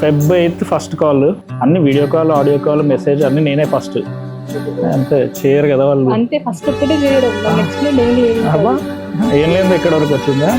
Feb 8th first call, అన్ని video call, audio call, message అన్ని నేనే ఫస్ట్. అంతే చేయరు కదా వాళ్ళు. అంతే ఫస్ట్ ఒక్కటే చేయడం, నెక్స్ట్ డైలీ ఏం లేదు ఇక్కడ వరకు వచ్చిందా.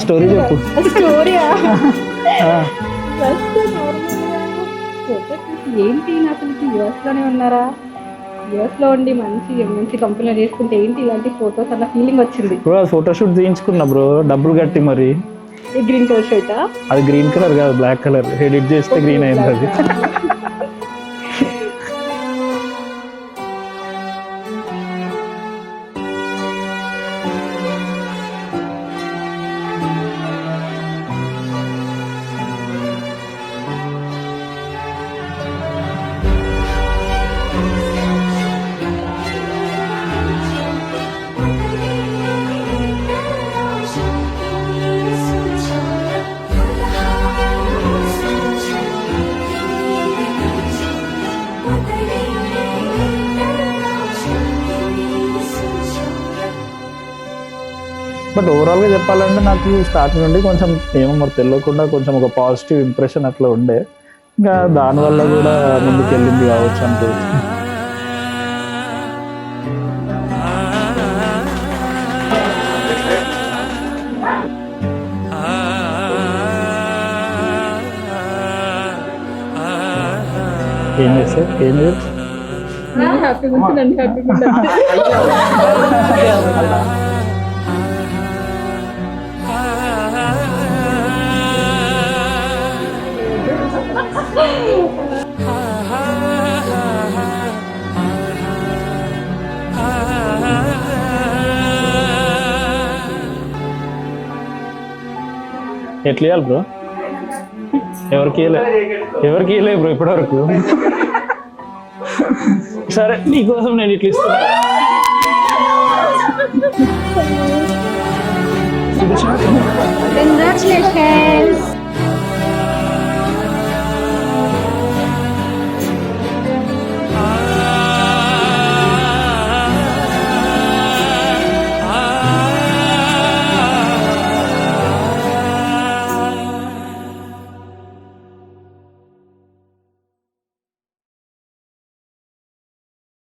స్టోరీ చెప్పు. స్టోరీయా? ఏంటి అసలుకి యూఎస్ లోనే ఉన్నారా, యూఎస్ లో ఉండి మంచి కంపెనీలో చేసుకుంటే ఏంటి ఇలాంటి ఫొటోస్ అన్న ఫీలింగ్ వచ్చింది. బ్రో ఫోటోషూట్ చేయించుకున్నా బ్రో, డబ్బులు కట్టి. మరి గ్రీన్ కలర్ షర్ట్? అది గ్రీన్ కలర్ కాదు, బ్లాక్ కలర్. ఎడిట్ చేస్తే గ్రీన్ అయింది అది. బట్ ఓవరాల్గా చెప్పాలంటే నాకు స్టార్టింగ్ నుండి కొంచెం ఏమో మరి తెలియకుండా కొంచెం ఒక పాజిటివ్ ఇంప్రెషన్ అట్లా ఉండే, ఇంకా దానివల్ల కూడా ముందుకు వెళ్ళింది కావచ్చు అనుకోవచ్చు. ఏం చేస్తారు ఏం చేయొచ్చు. హ్యాపీగా ఉంటే నన్ను హ్యాపీగా ఉండాలి. ఎట్లా ఇవ్వాలి బ్రో? ఎవరికి ఇవ్వలే బ్రో ఇప్పటివరకు. సరే నీకోసం నేను ఇట్లా ఇస్తున్నా. Congratulations.